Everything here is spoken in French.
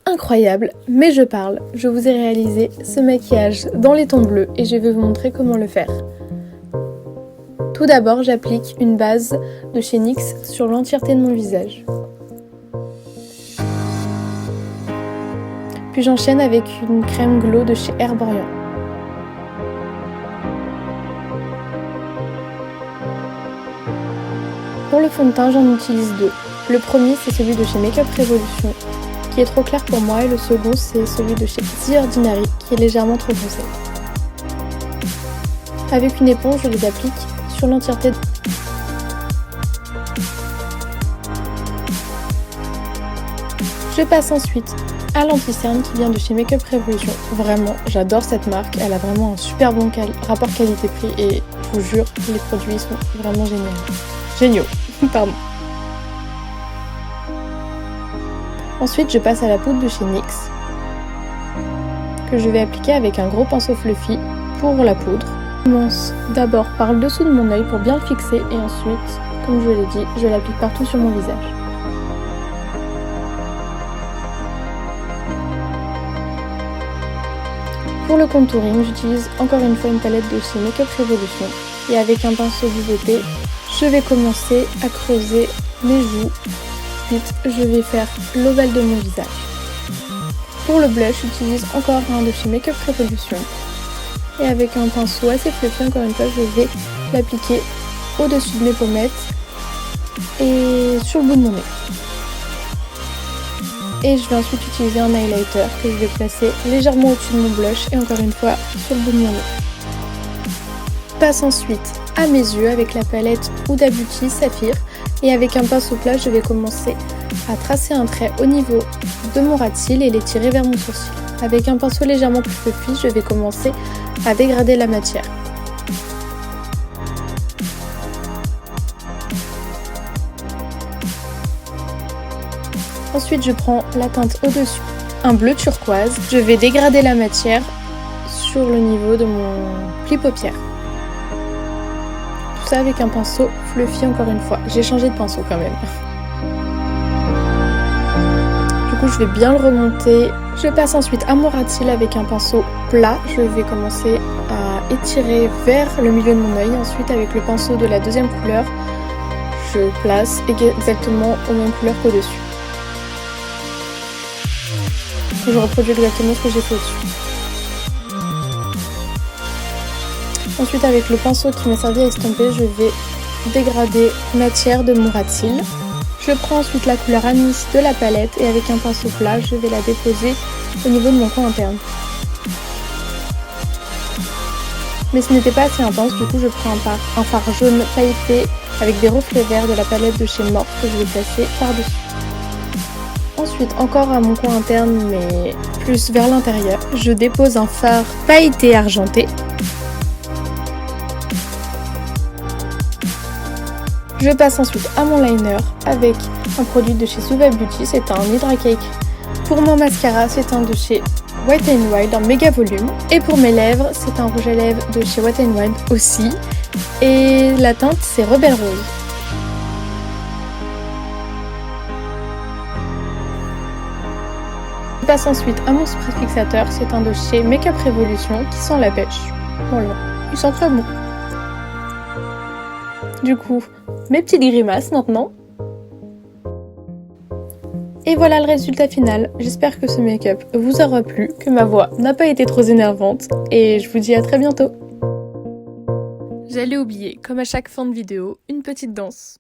Incroyable, mais je parle. Je vous ai réalisé ce maquillage dans les tons bleus et je vais vous montrer comment le faire. Tout d'abord, j'applique une base de chez NYX sur l'entièreté de mon visage. Puis j'enchaîne avec une crème glow de chez Herborian. Pour le fond de teint, j'en utilise deux. Le premier, c'est celui de chez Makeup Revolution, qui est trop clair pour moi, et le second, c'est celui de chez The Ordinary, qui est légèrement trop foncé. Avec une éponge, je les applique sur l'entièreté. Je passe ensuite à l'anti-cerne qui vient de chez Makeup Revolution. Vraiment, j'adore cette marque, elle a vraiment un super bon rapport qualité-prix et je vous jure, les produits sont vraiment géniaux. Pardon. Ensuite, je passe à la poudre de chez NYX que je vais appliquer avec un gros pinceau fluffy pour la poudre. Je commence d'abord par le dessous de mon œil pour bien le fixer et ensuite, comme je l'ai dit, je l'applique partout sur mon visage. Pour le contouring, j'utilise encore une fois une palette de chez Makeup Revolution et avec un pinceau d'UVP, je vais commencer à creuser mes joues. Ensuite, je vais faire l'ovale de mon visage. Pour le blush, j'utilise encore un de chez Makeup Revolution. Et avec un pinceau assez fluffy, encore une fois, je vais l'appliquer au-dessus de mes pommettes et sur le bout de mon nez. Et je vais ensuite utiliser un highlighter que je vais placer légèrement au-dessus de mon blush et encore une fois sur le bout de mon nez. Je passe ensuite à mes yeux avec la palette Huda Beauty Saphir. Et avec un pinceau plat, je vais commencer à tracer un trait au niveau de mon ras de cils et l'étirer vers mon sourcil. Avec un pinceau légèrement plus fluffy, je vais commencer à dégrader la matière. Ensuite, je prends la teinte au-dessus, un bleu turquoise. Je vais dégrader la matière sur le niveau de mon pli paupière. Tout ça avec un pinceau fluffy encore une fois. J'ai changé de pinceau quand même. Du coup, je vais bien le remonter. Je passe ensuite à mon ras de cils avec un pinceau plat. Je vais commencer à étirer vers le milieu de mon œil. Ensuite, avec le pinceau de la deuxième couleur, je place exactement aux mêmes couleurs qu'au-dessus. Je reproduis exactement ce que j'ai fait au-dessus. Ensuite, avec le pinceau qui m'a servi à estomper, je vais dégrader matière de mon ras de cils. Je prends ensuite la couleur anis de la palette et avec un pinceau plat, je vais la déposer au niveau de mon coin interne. Mais ce n'était pas assez intense, du coup je prends un fard jaune pailleté avec des reflets verts de la palette de chez Morphe que je vais placer par-dessus. Ensuite, encore à mon coin interne, mais plus vers l'intérieur, je dépose un fard pailleté argenté. Je passe ensuite à mon liner avec un produit de chez Huda Beauty, c'est un Hydra Cake. Pour mon mascara, c'est un de chez Wet n Wild, un méga volume. Et pour mes lèvres, c'est un rouge à lèvres de chez Wet n Wild aussi. Et la teinte, c'est Rebelle Rose. Je passe ensuite à mon spray fixateur, c'est un de chez Makeup Revolution qui sent la pêche. Voilà, il sent très bon. Du coup, mes petites grimaces maintenant. Et voilà le résultat final. J'espère que ce make-up vous aura plu, que ma voix n'a pas été trop énervante et je vous dis à très bientôt. J'allais oublier, comme à chaque fin de vidéo, une petite danse.